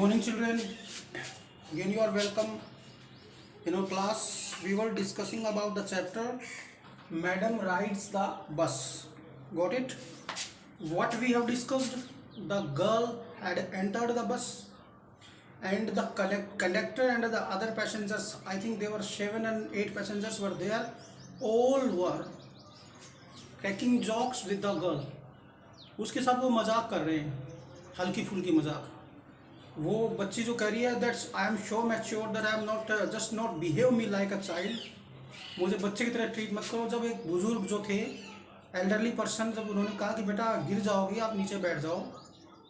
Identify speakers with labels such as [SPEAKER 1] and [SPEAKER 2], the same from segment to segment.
[SPEAKER 1] Morning, children. Again, you are welcome. In our class, we were discussing about the chapter Madam Rides the Bus. Got it? What we have discussed? The girl had entered the bus, and the conductor and the other passengers, I think there were 7 and 8 passengers were there. All were cracking jokes with the girl. उसके साथ वो मजाक कर रहे हैं, हल्की फुल्की मजाक. वो बच्ची जो कह रही है that's I am sure mature that I am not just not behave me like a child, मुझे बच्चे की तरह ट्रीट मत करो. जब एक बुजुर्ग जो थे एल्डरली पर्सन, जब उन्होंने कहा कि बेटा गिर जाओगी, आप नीचे बैठ जाओ,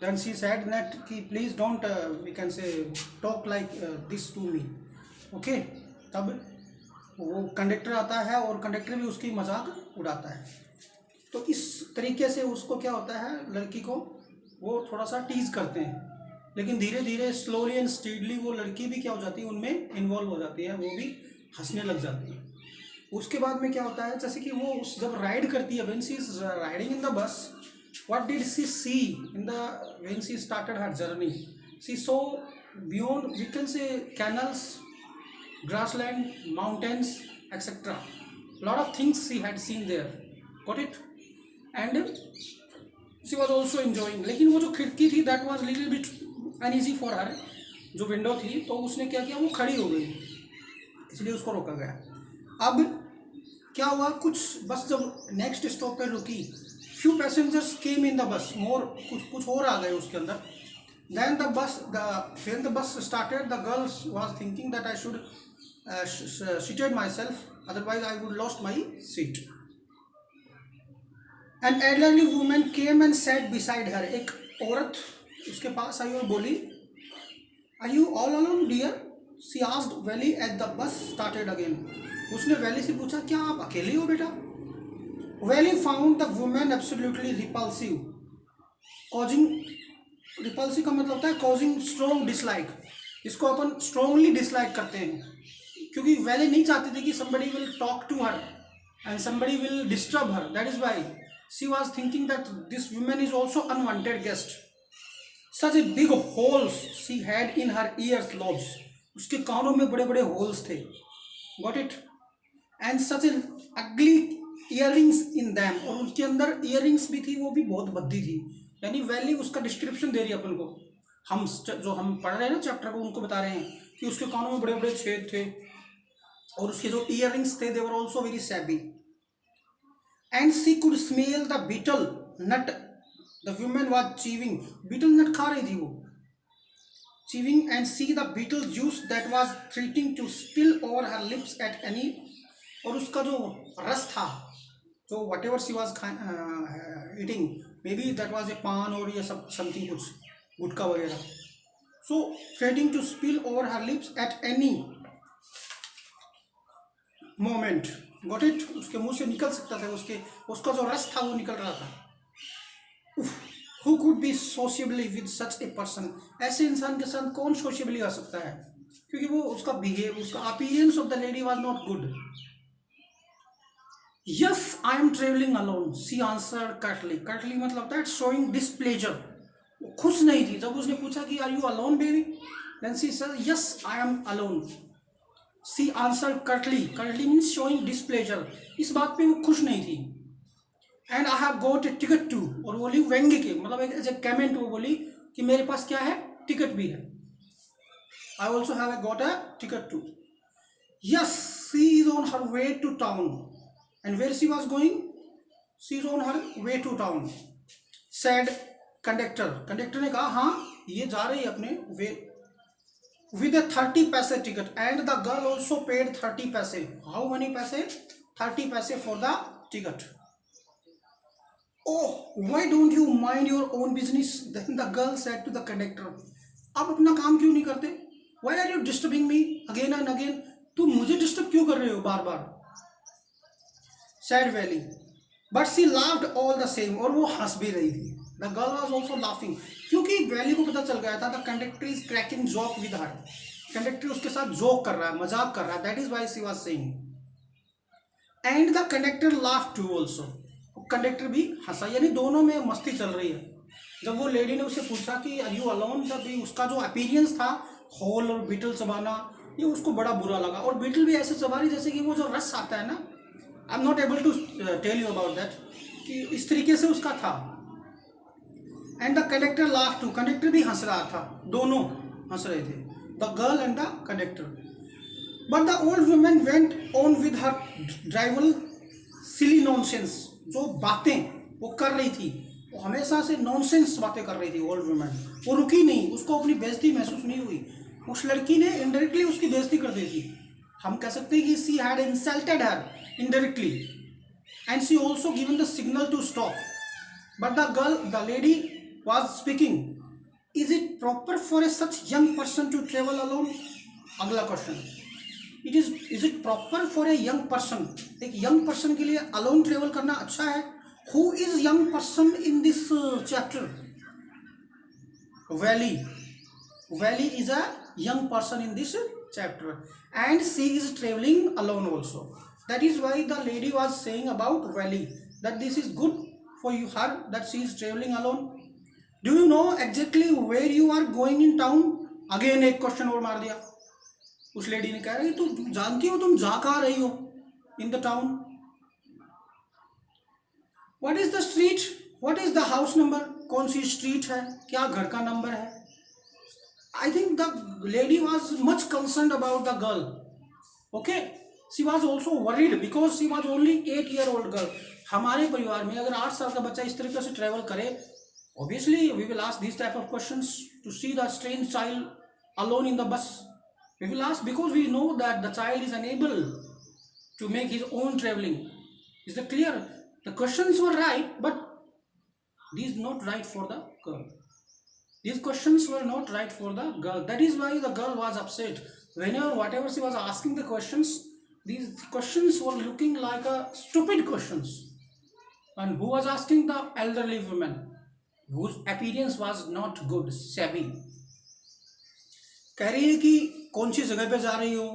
[SPEAKER 1] देन शी सेड दैट कि please don't we can say talk like this to me. Okay, तब वो कंडक्टर आता है और कंडक्टर भी उसकी मजाक उड़ाता है. तो इस तरीके से उसको क्या होता है, लड़की को वो थोड़ा सा टीज करते हैं, लेकिन धीरे धीरे स्लोली एंड स्पीडली वो लड़की भी क्या हो जाती है, उनमें इन्वॉल्व हो जाती है, वो भी हंसने लग जाती है. उसके बाद में क्या होता है, जैसे कि वो उस जब राइड करती है, when she is riding in the bus, what did she see in the when she started her journey, she saw beyond we can say canals, grassland, mountains, etc. Lot of things she had seen there. Got it? And she was also enjoying. लेकिन वो जो खिड़की थी that was little bit uneasy for her. जो window थी, तो उसने क्या किया, वो खड़ी हो गई, इसलिए उसको रोका गया. अब क्या हुआ, कुछ बस जब नेक्स्ट स्टॉप पर रुकी, few passengers came in the bus, more कुछ और आ गए उसके अंदर. Then when the bus started, the girl was thinking that I should seated myself, otherwise I would lost my seat. An elderly woman came and sat beside her. एक औरत उसके पास आई और बोली, Are you all alone, dear? She asked Valley as the bus started again. उसने valley से पूछा, क्या आप अकेले हो बेटा? Valley found the woman absolutely repulsive. Causing repulsive का मतलब होता है causing strong dislike. इसको अपन strongly dislike करते हैं, क्योंकि वैली नहीं चाहती थी कि somebody will talk to her and somebody will disturb her. That is why she was thinking that this woman is also unwanted guest. Such a big holes she had in her ears lobes. उसके कानों में बड़े बड़े holes थे. Got it? And such a ugly earrings in them. और उसके अंदर earrings भी थी, वो भी बहुत भद्दी थी. यानी वैली उसका डिस्क्रिप्शन दे रही है अपन को, हम जो हम पढ़ रहे हैं ना चैप्टर को, उनको बता रहे हैं कि उसके कानों में बड़े बड़े छेद थे और उसके जो इयररिंग्स थे, they were also very shabby. And she could smell the betel nut the women was chewing. Betel nut खा रही थी वो, chewing, and see the betel juice that was threatening to spill over her lips at any. और उसका जो रस था, जो whatever she was eating, maybe that was a paan और ये सब समथिंग, कुछ गुटखा वगैरह, so threatening to spill over her lips at any moment. Got it? उसके मुंह से निकल सकता था, उसका जो रस था वो निकल रहा था. Who could be sociably with such a person? ऐसे इंसान के साथ कौन सोशियबली आ सकता है, क्योंकि वो उसका बिहेव, उसका appearance of the lady was not good. Yes, I am traveling alone, she answered curtly. Curtly मतलब होता है showing displeasure. वो खुश नहीं थी. जब उसने पूछा कि are you alone baby, then she said yes, I am alone. She answered curtly. Curtly means showing displeasure. इस बात पे वो खुश नहीं थी. And I have got a ticket too. और बोली व्यंग्य के मतलब एक ऐसे कमेंट, वो बोली कि मेरे पास क्या है, टिकट भी है. I also have got a ticket too. Yes, she is on her way to town. And where she was going? She is on her way to town, said conductor. Conductor ने कहा, हाँ ये जा रही है अपने वे, with a 30 पैसे ticket. And the girl also paid 30 पैसे. How many पैसे? 30 पैसे for the ticket. Oh, why don't you mind your own business? Then the girl said to the conductor. आप अपना काम क्यों नहीं करते? Why are you disturbing me again and again? तुम मुझे डिस्टर्ब क्यों कर रहे हो बार बार? Said Valley. But she laughed all the same. और वो हंस भी रही थी. The girl was also laughing. क्योंकि वैली को पता चल गया था the conductor is cracking joke with her. Conductor उसके साथ जोक कर रहा है, मजाक कर रहा है. That is why she was saying. And the conductor laughed too also. Conductor भी हंसा, यानी दोनों में मस्ती चल रही है. जब वो लेडी ने उससे पूछा कि आर यू अलोन, तब उसका जो अपीरियंस था होल और बीटल चबाना, ये उसको बड़ा बुरा लगा। और बीटल भी ऐसे चबा रही जैसे कि वो जो रस आता है ना, I am not able to tell you about that, कि इस तरीके से उसका था। And the conductor laugh too, conductor भी हंस रहा था, दोनों हंस रहे थे, the girl and the conductor. But the old women went on with her drivel silly nonsense, जो बातें वो कर रही थी, वो हमेशा से नॉनसेंस बातें कर रही थी ओल्ड वुमेन। वो रुकी नहीं, उसको अपनी बेइज्जती महसूस नहीं हुई। उस लड़की ने इनडायरेक्टली उसकी बेइज्जती कर दी थी। हम कह सकते हैं कि she had insulted her indirectly and she also given the signal to stop. But the girl, the lady was speaking, is it proper for a such young person to travel alone? अगला question, is it proper for a young person, एक young person के लिए alone travel करना अच्छा है? Who is young person in this chapter? Valley is a young person in this chapter and she is traveling alone also. That is why the lady was saying about Valley, that this is good for you, her, that she is traveling alone. Do you know exactly where you are going in town? Again एक question और मार दिया। उस lady ने कहा कि तू जानती हो तुम जा कहाँ रही हो in the town? What is the street, what is the house number, कौन सी स्ट्रीट है, क्या घर का नंबर है? I think the lady was much concern about the girl. Okay, she was also worried because she was only 8 year old girl. हमारे परिवार में अगर 8 साल का बच्चा इस तरीके से ट्रेवल करे, obviously we will ask these type of questions to see the strange child alone in the bus. We will ask because we know that the child is unable to make his own traveling. Is that clear? The questions were right, but these not right for the girl. These questions were not right for the girl. That is why the girl was upset. Whenever whatever she was asking the questions, these questions were looking like a stupid questions. And who was asking? The elderly woman, whose appearance was not good, shabby. कह रही है कि कौन सी जगह पे जा रही हो,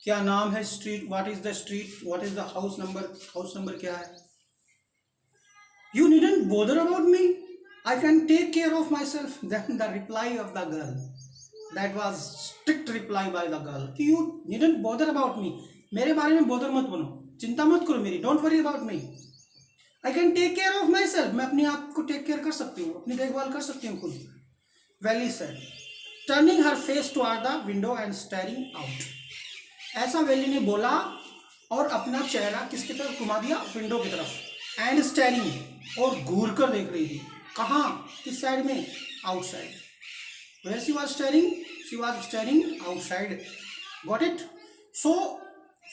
[SPEAKER 1] क्या नाम है street, what is the street, what is the house number क्या है? You needn't bother about me, I can take care of myself. Then the reply of the girl, that was strict reply by the girl कि you needn't bother about me, मेरे बारे में bother मत बनो, चिंता मत करो मेरी, don't worry about me, I can take care of myself, मैं अपने आप को टेक केयर कर सकती हूँ, अपनी देखभाल कर सकती हूँ खुद। Valley said, turning her face toward the window and steering out. ऐसा वैली ने बोला और अपना चेहरा किसकी तरफ घुमा दिया? विंडो की तरफ। एंड स्टेयरिंग, और घूर कर देख रही थी। कहाँ? किस साइड में? Outside. Where she was staring? She was staring outside. Got it? So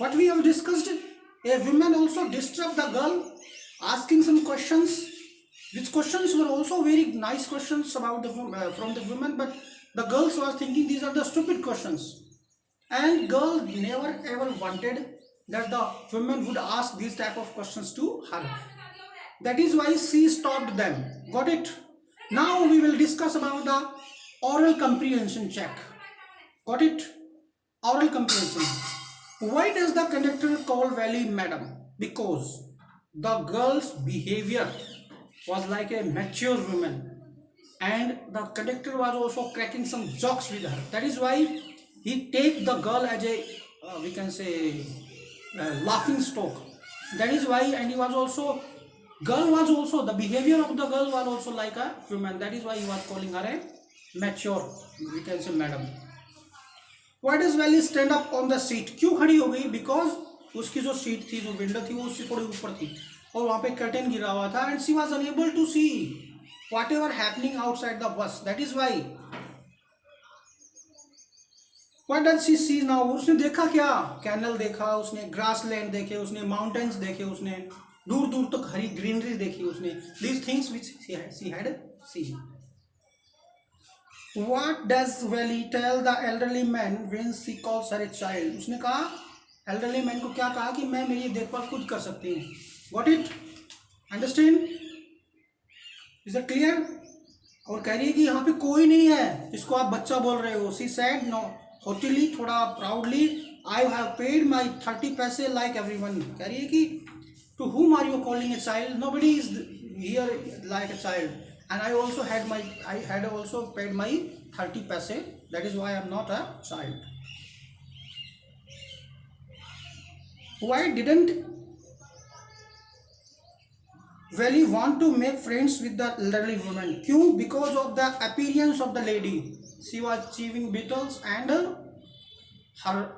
[SPEAKER 1] what we have discussed, a woman also disturb the girl asking some questions, which questions were also very nice questions about the from the women, but the girls was thinking these are the stupid questions, and girl never ever wanted that the women would ask these type of questions to her. That is why she stopped them. Got it? Now we will discuss about the oral comprehension check. Got it? Oral comprehension. Why does the conductor call Valley madam? Because the girl's behavior was like a mature woman, and the conductor was also cracking some jokes with her. That is why he take the girl as a we can say laughing stock. That is why, and he was also, girl was also, the behavior of the girl was also like a woman. That is why he was calling her a mature, we can say madam. Why does Valley stand up on the seat? क्यों खड़ी हो गई? Because उसकी जो seat थी, जो window थी, वो उससे थोड़ी ऊपर थी और वहाँ पे कर्टेन गिरा हुआ था, and she was unable to see whatever happening outside the bus. That is why. What does she see now? उसने देखा क्या? कैनल देखा उसने, ग्रास लैंड देखे उसने, माउंटेन्स देखे उसने, दूर दूर तक हरी ग्रीनरी देखी उसने। These things which she had seen. What does Valli tell the elderly man when she calls her a child? उसने कहा, एल्डरली मैन को क्या कहा? कि मैं मेरी देखभाल खुद कर सकती हूँ। Got it? Understand? Is that clear? और कह रही है कि यहाँ पे कोई नहीं है जिसको आप बच्चा बोल रहे हो। शी सेड नो हॉटिली, थोड़ा प्राउडली, आई हैव पेड माई 30 पैसे लाइक एवरीवन। कह रही है कि to whom are you calling a child? Nobody is here like a child, and I had also paid my 30 paise. That is why I am not a child. Why didn't Valley want to make friends with the elderly woman? क्यों? Because of the appearance of the lady. She was achieving beetles, and her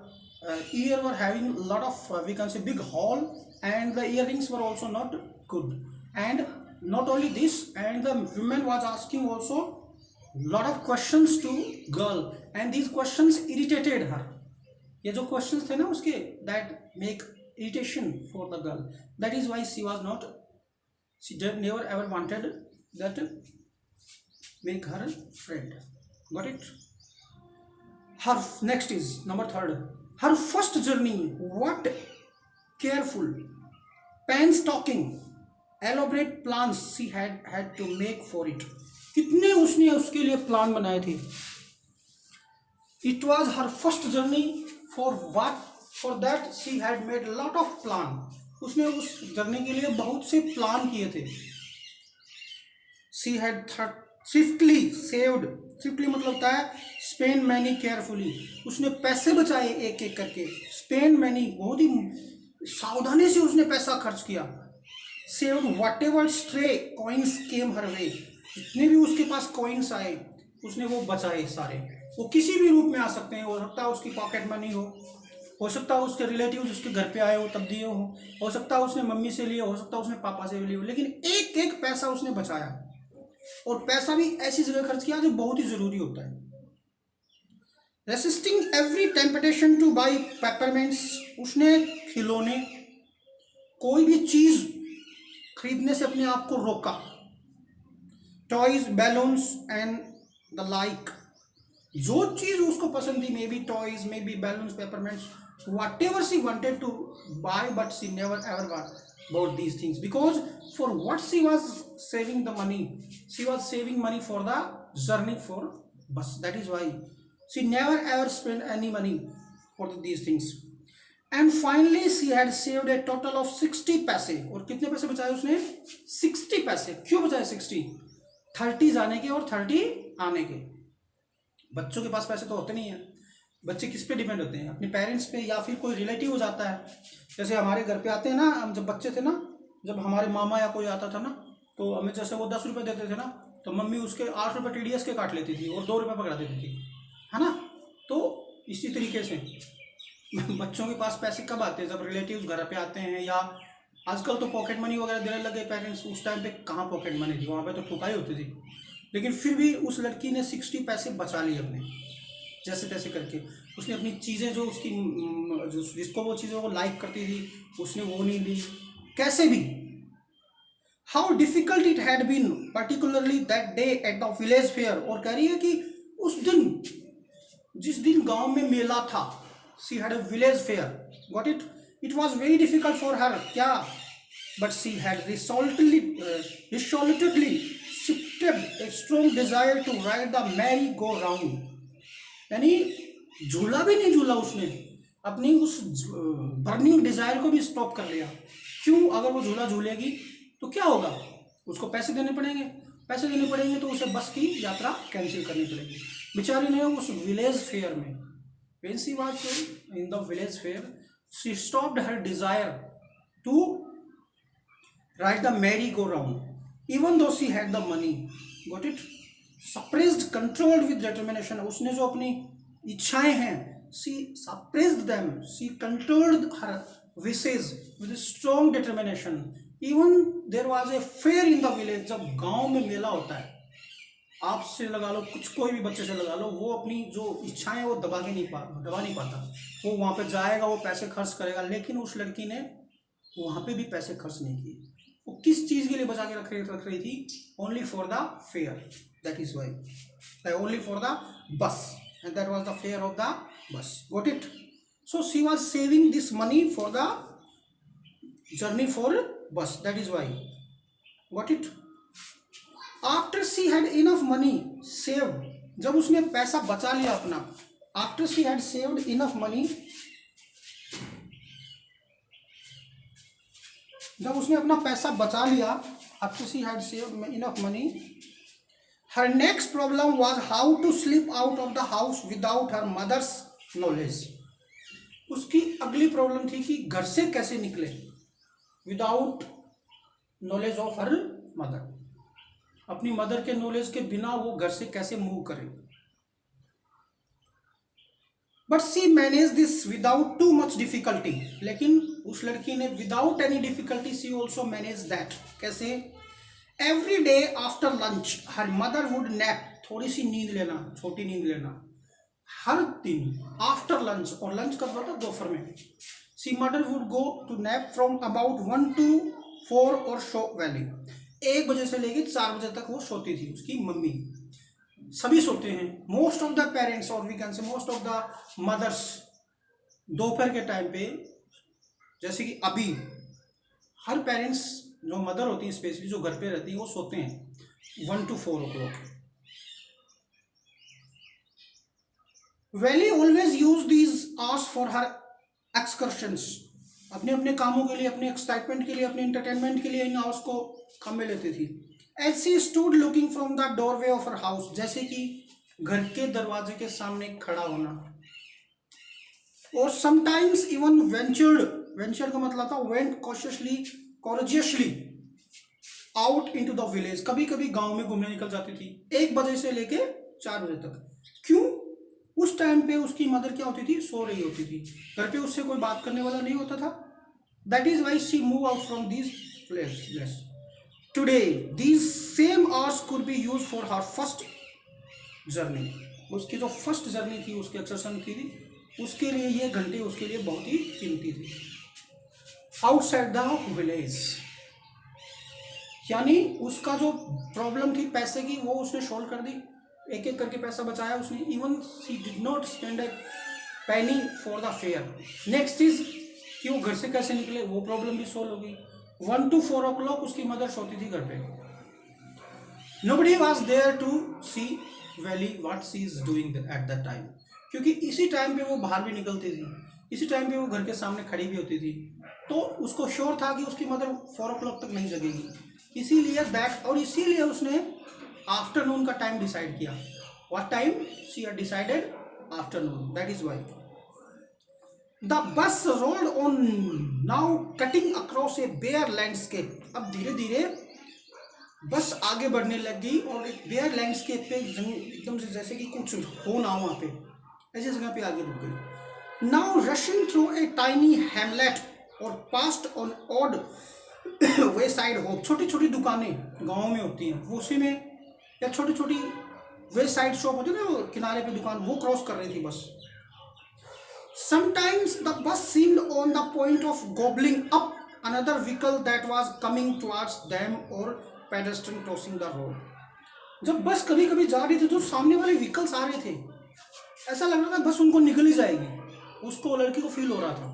[SPEAKER 1] ear were having a lot of we can say big hole, and the earrings were also not good. And not only this, and the woman was asking also lot of questions to girl, and these questions irritated her. ये जो questions थे ना उसके, that make irritation for the girl. That is why she never ever wanted that make her friend. Got it? Her next is number 3. Her first journey, what careful, painstaking, elaborate plans she had to make for it. कितने उसने उसके लिए plan बनाए थे. It was her first journey. For what? For that she had made a lot of plan. उसने उस journey के लिए बहुत से प्लान किए थे. She had thriftily saved. थ्रिफ्टली मतलब होता है स्पेंड मनी केयरफुली. उसने पैसे बचाए एक एक करके. स्पेंड मनी, बहुत ही सावधानी से उसने पैसा खर्च किया. सेव्ड व्हाटएवर स्ट्रे कॉइन्स केम हर वे. जितने भी उसके पास कॉइन्स आए उसने वो बचाए सारे. वो किसी भी रूप में आ सकते हैं. हो सकता है उसकी पॉकेट मनी हो सकता है उसके रिलेटिव्स उसके घर पे आए हो तब दिए हो सकता है उसने मम्मी से लिए, हो सकता है उसने पापा से लिए हो, लेकिन एक एक पैसा उसने बचाया. और पैसा भी ऐसी जगह खर्च किया जो बहुत ही जरूरी होता है. Resisting every temptation to buy peppermints. उसने खिलौने, कोई भी चीज खरीदने से अपने आप को रोका. Toys, balloons and the like. जो चीज उसको पसंद थी, maybe toys, maybe balloons, peppermints, whatever she wanted to buy, but she never ever bought these things, because for what she was saving the money, she was saving money for the journey for bus. That is why she never ever spent any money for these things. And finally she had saved a total of 60 पैसे. और कितने पैसे बचाए उसने? 60 पैसे. क्यों बचाए 60? 30 जाने के और 30 आने के. बच्चों के पास पैसे तो होते नहीं है. बच्चे किस पे डिपेंड होते हैं? अपने पेरेंट्स पे, या फिर कोई रिलेटिव हो जाता है. जैसे हमारे घर पे आते हैं ना, हम जब बच्चे थे ना, जब हमारे मामा या कोई आता था ना, तो हमें जैसे वो 10 रुपये देते थे ना, तो मम्मी उसके 8 रुपये TDS के काट लेती थी और 2 रुपये पकड़ा देती थी, है ना. तो इसी तरीके से बच्चों के पास पैसे कब आते हैं? जब रिलेटिव्स घर पे आते हैं, या आजकल तो पॉकेट मनी वगैरह देने लगे पेरेंट्स. उस टाइम पे कहाँ पॉकेट मनी थी, वहाँ पे तो ठुकाई होती थी. लेकिन फिर भी उस लड़की ने 60 पैसे बचा लिए अपने, जैसे तैसे करके. उसने अपनी चीज़ें जो उसकी जो जिसको वो चीज़ें वो लाइक करती थी, उसने वो नहीं ली, कैसे भी. How difficult it had been particularly that day at the village fair. और कह रही है कि उस दिन, जिस दिन गांव में मेला था, she had a village fair. Got it? It was very difficult for her. क्या? But she had resolutely shifted a strong desire to ride the merry go round. यानी झूला भी नहीं झूला उसने, अपनी उस बर्निंग डिजायर को भी स्टॉप कर लिया. क्यों? अगर वो झूला झूलेगी तो क्या होगा? उसको पैसे देने पड़ेंगे. पैसे देने पड़ेंगे तो उसे बस की यात्रा कैंसिल करनी पड़ेगी. बेचारी ने उस विलेज फेयर में, when she was in the village fair, she stopped her desire to ride the merry go round, even though she had the money. Got it? Suppressed, controlled with determination. उसने जो अपनी इच्छाएं हैं, she suppressed them, she controlled her wishes with strong determination. Even there was a fair in the village. जब गांव में मेला होता है, आपसे लगा लो, कुछ कोई भी बच्चे से लगा लो, वो अपनी जो इच्छाएं वो दबा नहीं पाता. वो वहाँ पे जाएगा, वो पैसे खर्च करेगा. लेकिन उस लड़की ने वहाँ पे भी पैसे खर्च नहीं किए. वो किस चीज़ के लिए बचा के रख रही थी? Only for the fare. That is why only for the bus, and that was the fare of the bus. Got it? So she was saving this money for the journey for bus. That is why. Got it? After she had enough money saved. जब उसने पैसा बचा लिया अपना, after she had saved enough money, जब उसने अपना पैसा बचा लिया, after she had saved enough money, her next problem was how to slip out of the house without her mother's knowledge. उसकी अगली प्रॉब्लम थी कि घर से कैसे निकले without knowledge of her mother, अपनी मदर के नॉलेज के बिना वो घर से कैसे मूव करे. But she manage this without too much difficulty, लेकिन उस लड़की ने without any difficulty she also manage that. कैसे? Every day after lunch her mother would nap, थोड़ी सी नींद लेना, छोटी नींद लेना हर दिन आफ्टर लंच. और लंच कब होता है? दोपहर में. She mother would go to nap from about 1 to 4 और शो वैली. 1 बजे से लेकर 4 बजे तक वो सोती थी. उसकी मम्मी, सभी सोते हैं. मोस्ट ऑफ द पेरेंट्स और we can say most of the mothers दोपहर के टाइम पे, जैसे कि अभी हर पेरेंट्स जो मदर होती हैं स्पेशली जो घर पे रहती है वो सोते हैं 1 to 4 o'clock. Valli always use these hours for her excursions. अपने अपने कामों के लिए, अपने एक्साइटमेंट के लिए, अपने एंटरटेनमेंट के लिए इन आवर्स को काम में लेती थी. As she stood looking from the doorway of her house, जैसे कि घर के दरवाजे के सामने खड़ा होना. और sometimes even ventured का मतलब था went courageously out into the village. कभी कभी गांव में घूमने निकल जाती थी 1 बजे से लेके 4 बजे तक. क्यों? उस टाइम पे उसकी मदर क्या होती थी? सो रही होती थी. घर पे उससे कोई बात करने वाला नहीं होता था. That is why she moved out from these places. Today, these same hours could be used for her first journey. उसकी जो फर्स्ट जर्नी थी, उसकी एक्सरसाइज की थी, उसके लिए ये घंटे उसके लिए बहुत ही कीमती थी. आउटसाइड द विलेज, यानी उसका जो प्रॉब्लम थी पैसे की वो उसने सॉल्व कर दी. एक एक करके पैसा बचाया उसने. Even she did not spend a Penney for the fair. Next is कि वो घर से कैसे निकले, वो प्रॉब्लम भी सॉल्व हो गई. 1 to 4 o'clock उसकी मदर सोती थी घर पे. Nobody was there to see Valley what she is doing at that time. क्योंकि इसी टाइम पे वो बाहर भी निकलती थी, इसी टाइम पे वो घर के सामने खड़ी भी होती थी. तो उसको श्योर था कि उसकी मदर 4 o'clock तक नहीं जगेगी. इसीलिए दैट, और इसीलिए उसने आफ्टरनून का टाइम डिसाइड किया. What time she had decided? Afternoon. That is why The bus rolled on, now cutting across a bare landscape. अब धीरे धीरे बस आगे बढ़ने लग गई और एक बेयर लैंडस्केप पे एकदम से जैसे कि कुछ हो ना वहाँ पे, ऐसी जगह पे आगे रुक गई. Now rushing through a tiny hamlet और past on odd wayside hope. छोटी छोटी दुकानें गाँव में होती हैं, वो उसी में, या छोटी छोटी wayside शॉप होती है ना किनारे पे दुकान, वो क्रॉस कर रही थी बस. Sometimes the bus seemed on the point of gobbling up another vehicle that was coming towards them or pedestrian crossing the road. जब बस कभी कभी जा रही थी तो सामने वाले व्हीकल्स आ रहे थे, ऐसा लग रहा था बस उनको निकल ही जाएगी. उसको, लड़की को फील हो रहा था.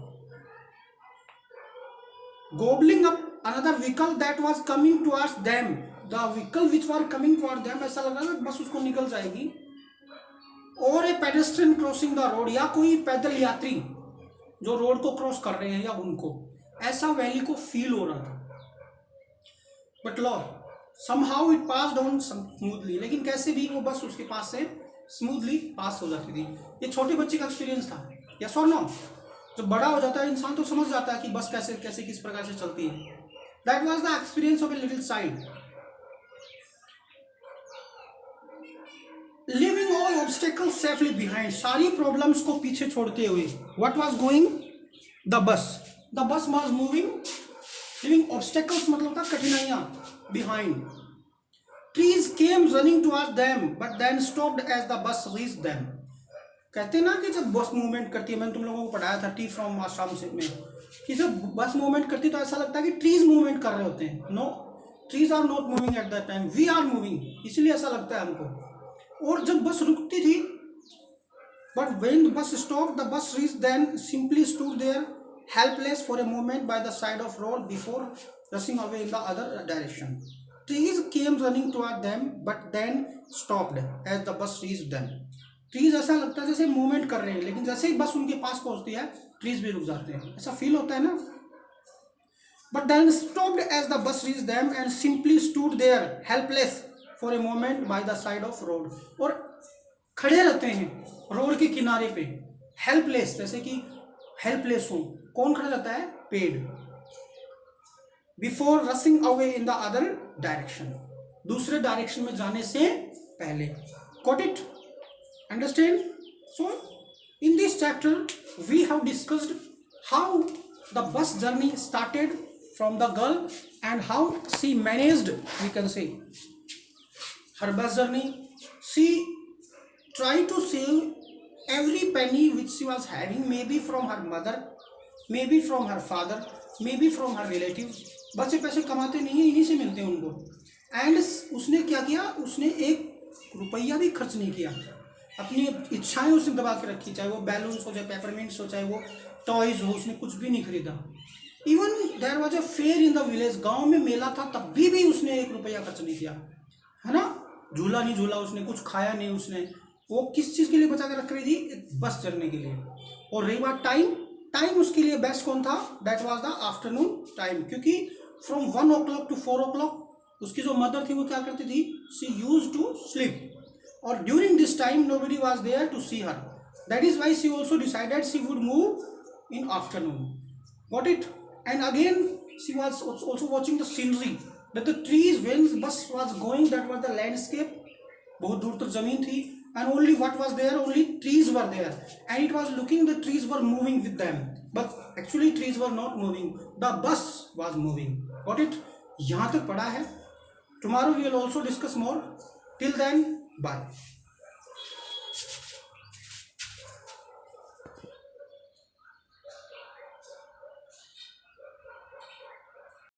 [SPEAKER 1] Gobbling up another vehicle that was coming towards them, the vehicle which were coming towards them, ऐसा लग रहा था बस उसको निकल जाएगी. और ए पेडेस्ट्रियन क्रॉसिंग द रोड, या कोई पैदल यात्री जो रोड को क्रॉस कर रहे हैं या उनको, ऐसा वैली को फील हो रहा था. But low somehow it passed on smoothly, लेकिन कैसे भी वो बस उसके पास से स्मूथली पास हो जाती थी. ये छोटे बच्चे का एक्सपीरियंस था. यस और नो? जब बड़ा हो जाता है इंसान तो समझ जाता है कि बस कैसे कैसे किस प्रकार से चलती है. That was the experience of a little child. Leaving all obstacles safely behind, सारी प्रॉब्लम्स को पीछे छोड़ते हुए. What was going? The bus. The bus was moving. Leaving obstacles मतलब था कठिनाइयाँ. Behind. Trees came running towards them, but then stopped as the bus reached them. कहते ना कि जब बस मूवमेंट करती है, मैंने तुम लोगों को पढ़ाया था टी फ्रॉम आसाम से में, कि जब बस मूवमेंट करती है तो ऐसा लगता है कि ट्रीज मूवमेंट कर रहे होते हैं. No, trees are not moving at that time, we are moving, इसलिए ऐसा लगता है हमको. और जब बस रुकती थी, but when the bus stop the bus reach then simply stood there helpless for a moment by the side of road before rushing away in the other direction. Trees came running toward them but then stopped as the bus reach them. Trees ऐसा लगता है जैसे movement कर रहे हैं, लेकिन जैसे ही बस उनके पास पहुंचती है ट्रीज भी रुक जाते हैं. ऐसा फील होता है ना. but then stopped as the bus reached them and simply stood there helpless for a moment by the side of road. और खड़े रहते हैं रोड के किनारे पे, हेल्पलेस, जैसे कि हेल्पलेस हो. कौन खड़ा रहता है? पेड़. Before rushing away in the other direction, दूसरे डायरेक्शन में जाने से पहले. Got it? Understand? So in this chapter we have discussed how the bus journey started from the girl and how she managed, we can say, her bus journey. She tried to save every penny which she was having, maybe from her mother, maybe from her father, maybe from her relatives. बच्चे पैसे कमाते नहीं हैं, इन्हीं से मिलते हैं उनको. एंड उसने क्या किया? उसने एक रुपया भी खर्च नहीं किया. अपनी इच्छाएं उसने दबा के रखी, चाहे वो बैलून्स हो, चाहे पेपरमिंट्स हो, चाहे वो टॉयज हो, उसने कुछ भी नहीं खरीदा. Even there was a fair in the village, गांव में मेला था तब भी उसने एक रुपया खर्च नहीं किया, है ना. झूला नहीं झूला उसने, कुछ खाया नहीं उसने. वो किस चीज़ के लिए बचा के रख रही थी? बस चढ़ने के लिए. और रही बात टाइम, टाइम उसके लिए बेस्ट कौन था? That was the afternoon time, क्योंकि फ्रॉम 1 o'clock to 4 o'clock उसकी जो मदर थी वो क्या करती थी? She use to sleep. और during this time nobody was there to see her. That is why she also decided she would move in afternoon. Got it? And again she was also watching the scenery, that the trees, when bus was going, that was the landscape. बहुत दूर तक जमीन थी, and only what was there? Only trees were there, and it was looking the trees were moving with them, but actually trees were not moving. The bus was moving. Got it? यहाँ तक पढ़ा है. Tomorrow we will also discuss more. Till then, bye.